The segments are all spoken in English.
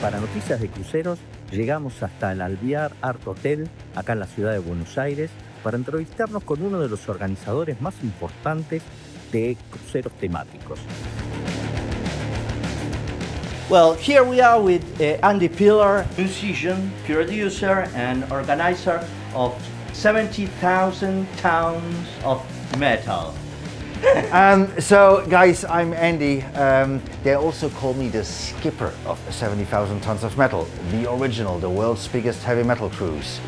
Para Noticias de Cruceros llegamos hasta el Alvear Art Hotel, acá en la ciudad de Buenos Aires, para entrevistarnos con uno de los organizadores más importantes de cruceros temáticos. Well, here we are with Andy Pillar, musician, producer and organizer of 70,000 tons of metal. So guys, I'm Andy. They also call me the skipper of 70,000 tons of metal, the original, the world's biggest heavy metal cruise.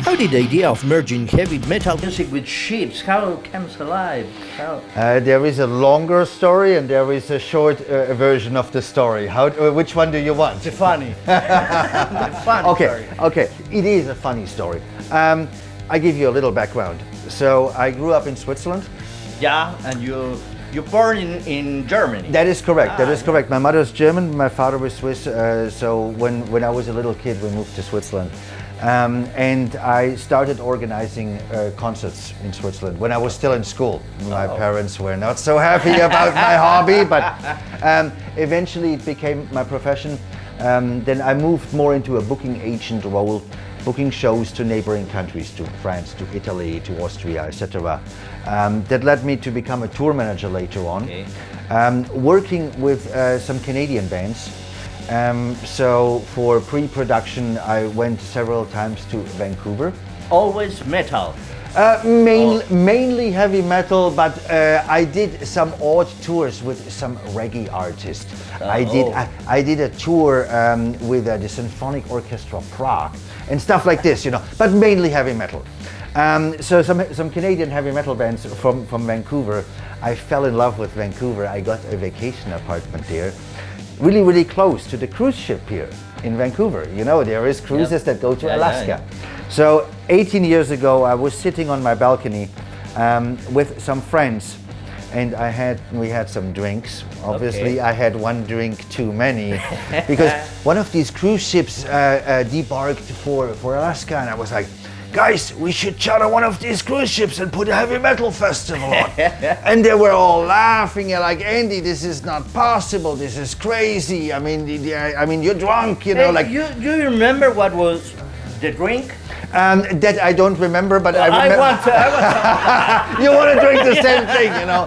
How did the idea of merging heavy metal music with ships, how it comes alive? There is a longer story and there is a short version of the story. Which one do you want? The funny. The funny story. Okay, it is a funny story. I give you a little background. So I grew up in Switzerland. Yeah, and you're born in Germany. That is correct, that is correct. My mother is German, my father was Swiss, so when I was a little kid we moved to Switzerland. And I started organizing concerts in Switzerland when I was still in school. My parents were not so happy about my hobby, but eventually it became my profession. Then I moved more into a booking agent role, booking shows to neighboring countries, to France, to Italy, to Austria, etc. That led me to become a tour manager later on, working with some Canadian bands. So for pre-production I went several times to Vancouver. Always metal? Mainly heavy metal, but I did some odd tours with some reggae artists. I did a tour with the Symphonic Orchestra of Prague and stuff like this, you know, but mainly heavy metal. So some Canadian heavy metal bands from Vancouver. I fell in love with Vancouver. I got a vacation apartment there. Really close to the cruise ship here in Vancouver. You know, there is cruises that go to Alaska. So 18 years ago, I was sitting on my balcony with some friends, and we had some drinks. Obviously, I had one drink too many because one of these cruise ships debarked for Alaska, and I was like, guys, we should charter one of these cruise ships and put a heavy metal festival on. And they were all laughing, like, Andy, this is not possible, this is crazy. I mean, you're drunk, you know. Hey, like. Do you remember what was the drink? That I don't remember, but well, I remember. I want You want to drink the same thing, you know.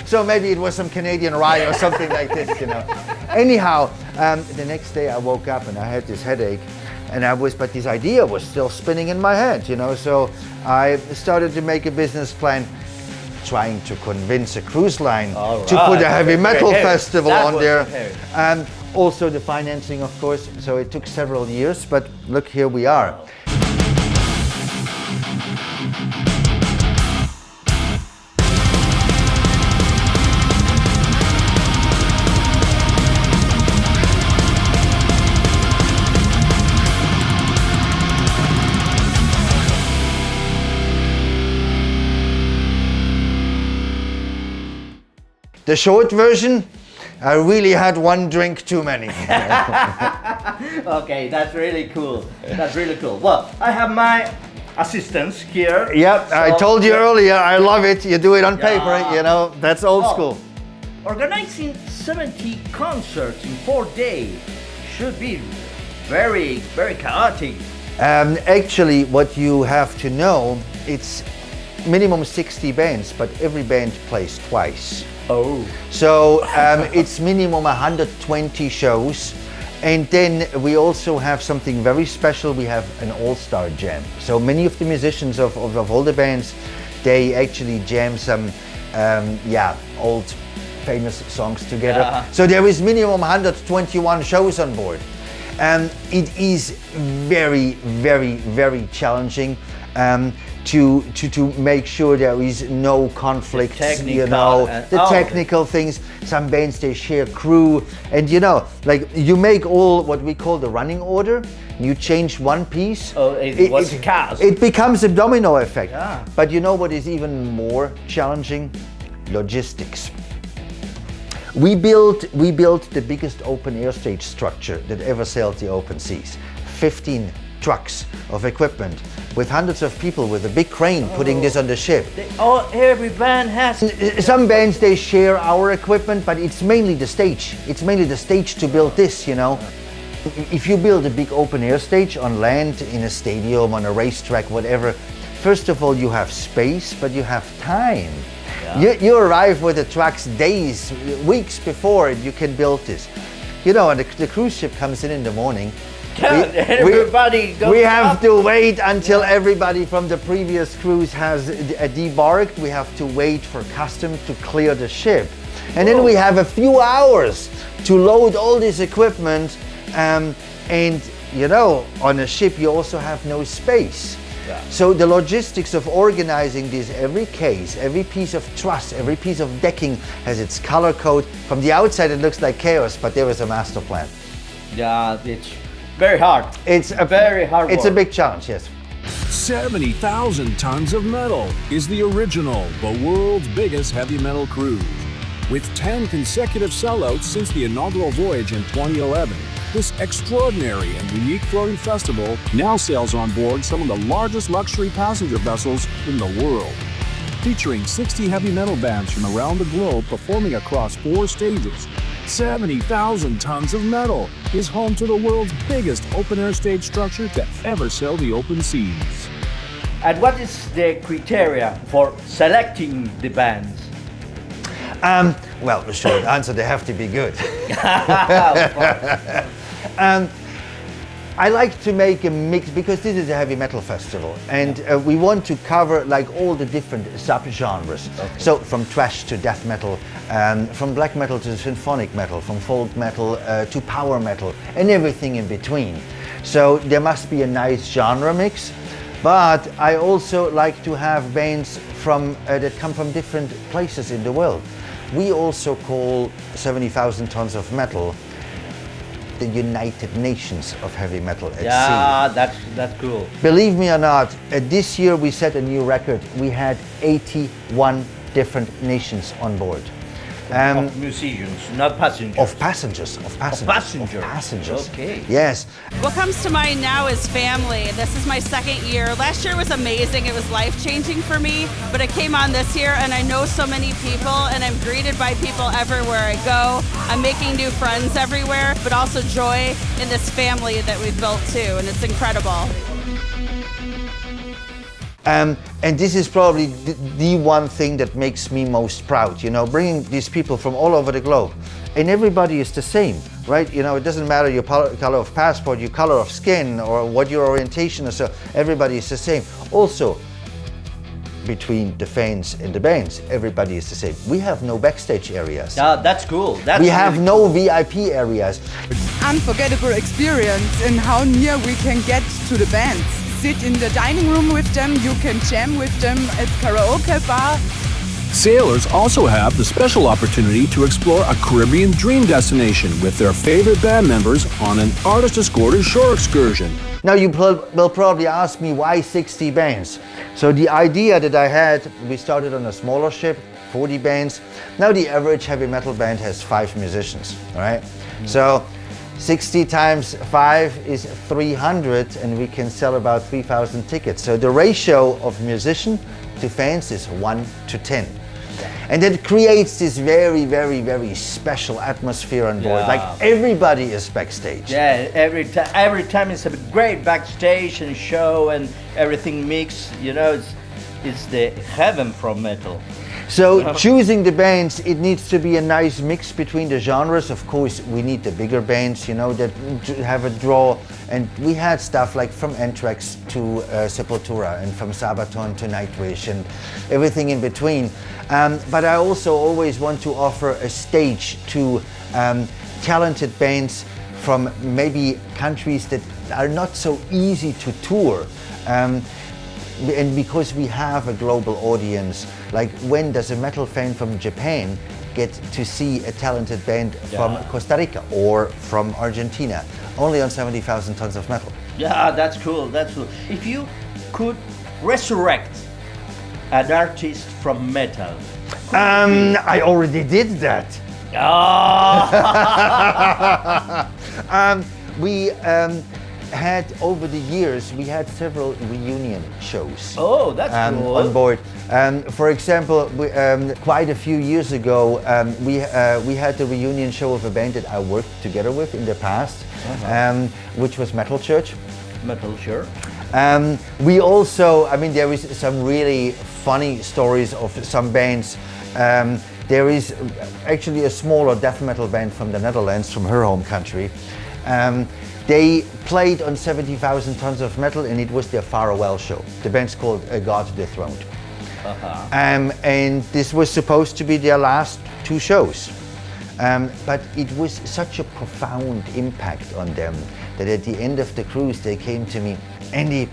So maybe it was some Canadian rye or something like this, you know. Anyhow, the next day I woke up and I had this headache. But this idea was still spinning in my head, you know, so I started to make a business plan trying to convince a cruise line to put a heavy metal festival on there. And also the financing, of course, so it took several years, but look, here we are. The short version, I really had one drink too many. Okay, that's really cool. That's really cool. Well, I have my assistants here. Yep, so, I told you earlier, I love it. You do it on paper, you know, that's old school. Organizing 70 concerts in 4 days should be very chaotic. Actually, what you have to know, it's minimum 60 bands, but every band plays twice. Oh. So it's minimum 120 shows, and then we also have something very special. We have an all-star jam. So many of the musicians of all the bands, they actually jam some old famous songs together. So there is minimum 121 shows on board. It is very challenging. To make sure there is no conflicts, you know, the technical things. Some bands, they share crew, and you know, like you make all what we call the running order, you change one piece, it becomes a domino effect. But you know what is even more challenging? Logistics. We built the biggest open air stage structure that ever sailed the open seas. 15 trucks of equipment with hundreds of people with a big crane putting this on the ship. Every band has. Some bands, they share our equipment, but it's mainly the stage. It's mainly the stage to build this, you know. If you build a big open air stage on land, in a stadium, on a racetrack, whatever, first of all you have space, but you have time. Yeah. You arrive with the trucks days, weeks before you can build this. You know, and the cruise ship comes in the morning. We have to wait until everybody from the previous cruise has debarked. We have to wait for customs to clear the ship. And then we have a few hours to load all this equipment. And you know, on a ship you also have no space. Yeah. So the logistics of organizing this, every case, every piece of truss, every piece of decking has its color code. From the outside it looks like chaos, but there is a master plan. Yeah, it's very hard. It's a very hard work. It's a big challenge, yes. 70,000 tons of metal is the original, the world's biggest heavy metal cruise. With 10 consecutive sellouts since the inaugural voyage in 2011, this extraordinary and unique floating festival now sails on board some of the largest luxury passenger vessels in the world. Featuring 60 heavy metal bands from around the globe performing across 4 stages, 70,000 tons of metal is home to the world's biggest open-air stage structure to ever sail the open seas. And what is the criteria for selecting the bands? Well, the short answer, they have to be good. I like to make a mix because this is a heavy metal festival, and we want to cover like all the different subgenres. Okay. So from thrash to death metal, from black metal to symphonic metal, from folk metal to power metal, and everything in between. So there must be a nice genre mix, but I also like to have bands from that come from different places in the world. We also call 70,000 tons of metal the United Nations of heavy metal at sea. Yeah, that's cool. Believe me or not, this year we set a new record. We had 81 different nations on board. Of musicians, not passengers. Of passengers. Of passengers. Okay. Yes. What comes to mind now is family. This is my second year. Last year was amazing. It was life-changing for me, but it came on this year, and I know so many people, and I'm greeted by people everywhere I go. I'm making new friends everywhere, but also joy in this family that we've built too, and it's incredible. And this is probably the one thing that makes me most proud, you know, bringing these people from all over the globe. And everybody is the same, right? You know, it doesn't matter your color of passport, your color of skin, or what your orientation is, so everybody is the same. Also, between the fans and the bands, everybody is the same. We have no backstage areas. Yeah, that's cool. We have no VIP areas. Unforgettable experience in how near we can get to the bands. Sit in the dining room with them, you can jam with them at karaoke bar. Sailors also have the special opportunity to explore a Caribbean dream destination with their favorite band members on an artist-escorted shore excursion. Now you will probably ask me why 60 bands. So the idea that I had, we started on a smaller ship, 40 bands. Now the average heavy metal band has 5 musicians, right? So 60 times 5 is 300, and we can sell about 3,000 tickets. So the ratio of musician to fans is 1 to 10. And that creates this very, very, very special atmosphere on board. Yeah. Like everybody is backstage. Yeah, every time it's a great backstage and show and everything mixed. You know, it's the heaven from metal. So choosing the bands, it needs to be a nice mix between the genres. Of course, we need the bigger bands, you know, that have a draw. And we had stuff like from Anthrax to Sepultura, and from Sabaton to Nightwish, and everything in between. But I also always want to offer a stage to talented bands from maybe countries that are not so easy to tour. And because we have a global audience, like when does a metal fan from Japan get to see a talented band from Costa Rica or from Argentina? Only on 70,000 tons of metal. Yeah, that's cool, that's cool. If you could resurrect an artist from metal, I already did that. Oh. We had over the years, we had several reunion shows. Oh, that's cool. On board. For example, quite a few years ago, we had the reunion show of a band that I worked together with in the past, which was Metal Church. Metal Church. We also, I mean, there is some really funny stories of some bands. There is actually a smaller death metal band from the Netherlands, from her home country. They played on 70,000 Tons of Metal, and it was their farewell show. The band's called God Dethroned. And this was supposed to be their last two shows. But it was such a profound impact on them that at the end of the cruise they came to me, Andy,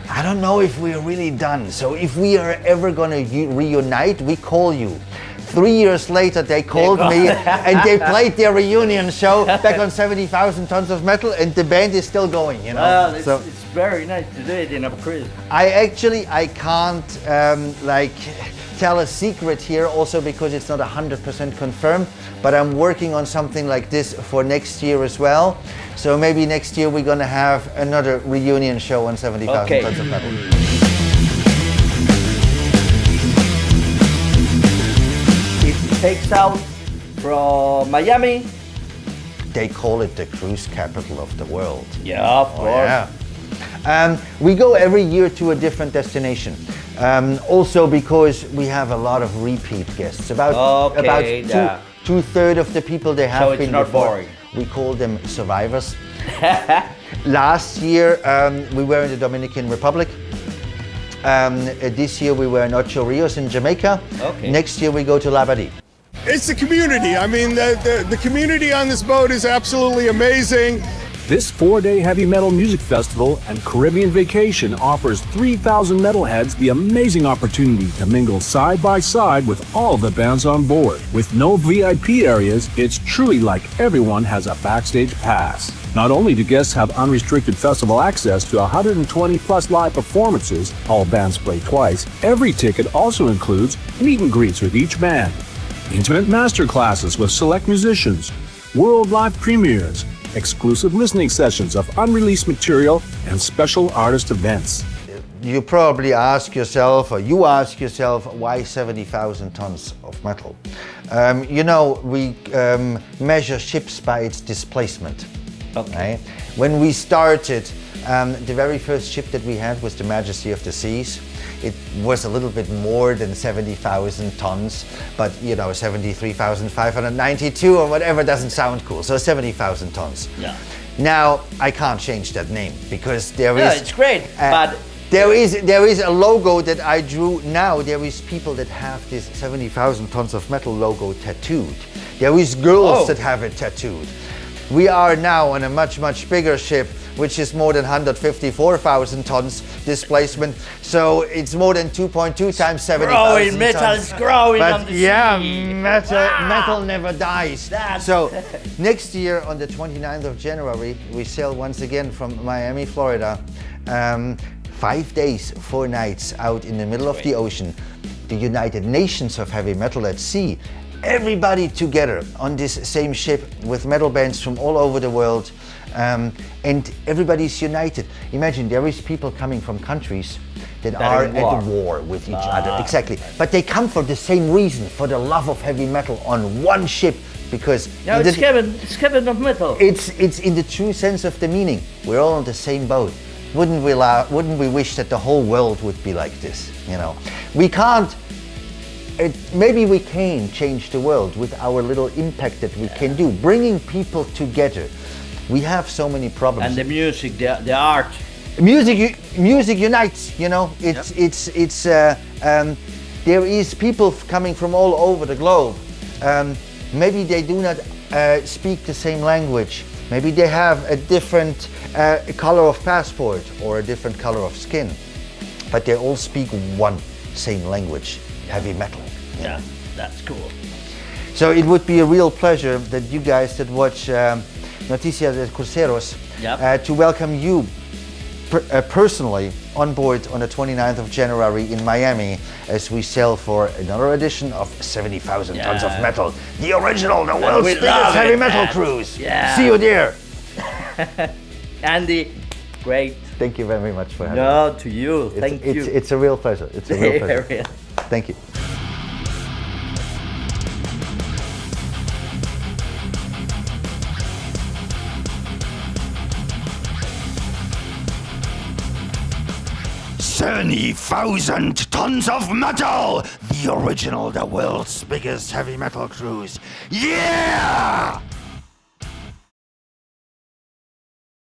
I don't know if we're really done, so if we are ever gonna reunite, we call you. 3 years later they called me and they played their reunion show back on 70,000 Tons of Metal, and the band is still going, you know. Well, it's very nice to do it in a cruise. I can't like tell a secret here, also because it's not 100% confirmed, but I'm working on something like this for next year as well. So maybe next year we're gonna have another reunion show on 70,000 Tons of Metal. Takes out from Miami. They call it the cruise capital of the world. Yeah, of course. Yeah. We go every year to a different destination. Also because we have a lot of repeat guests. About two-thirds of the people they have been before. Boring. We call them survivors. Last year we were in the Dominican Republic. This year we were in Ocho Rios in Jamaica. Okay. Next year we go to Labadee. It's the community. I mean, the community on this boat is absolutely amazing. This 4-day heavy metal music festival and Caribbean vacation offers 3,000 metalheads the amazing opportunity to mingle side by side with all the bands on board. With no VIP areas, it's truly like everyone has a backstage pass. Not only do guests have unrestricted festival access to 120 plus live performances, all bands play twice, every ticket also includes meet and greets with each band, intimate master classes with select musicians, world live premieres, exclusive listening sessions of unreleased material, and special artist events. You probably ask yourself, or you ask yourself, why 70,000 tons of metal? You know, we measure ships by its displacement. Okay. Right? When we started, the very first ship that we had was the Majesty of the Seas. It was a little bit more than 70,000 tons, but you know, 73,592 or whatever doesn't sound cool. So 70,000 tons. Yeah. Now I can't change that name because there is. Yeah, it's great, but there is a logo that I drew now. There is people that have this 70,000 tons of metal logo tattooed. There is girls that have it tattooed. We are now on a much bigger ship, which is more than 154,000 tons displacement. So it's more than 2.2 times 70,000 growing metal tons. is growing But on the yeah, sea. metal never dies. That's So next year on the 29th of January, we sail once again from Miami, Florida. 5 days, 4 nights out in the middle of the ocean. The United Nations of Heavy Metal at Sea. Everybody together on this same ship with metal bands from all over the world, and everybody's united. Imagine there is people coming from countries that are at war with each other. Exactly, but they come for the same reason, for the love of heavy metal on one ship, because it's heaven of metal. It's in the true sense of the meaning. We're all on the same boat. Wouldn't we wish that the whole world would be like this? You know, we can't. Maybe we can change the world with our little impact that we can do, bringing people together. We have so many problems. And the music, the art. Music unites. You know, there is people coming from all over the globe. Maybe they do not speak the same language. Maybe they have a different color of passport or a different color of skin, but they all speak one same language. Heavy metal. Yeah, that's cool. So it would be a real pleasure that you guys that watch Noticias de Cruceros to welcome you personally on board on the 29th of January in Miami as we sail for another edition of 70,000 tons of metal. The original, the world's biggest heavy metal cruise. Yeah. See you there. Andy, great. Thank you very much for having me. No, to you. Thank you. It's a real pleasure. It's a real pleasure. Real. Thank you. "70,000 tons of metal! The original, the world's biggest heavy metal cruise. Yeah!"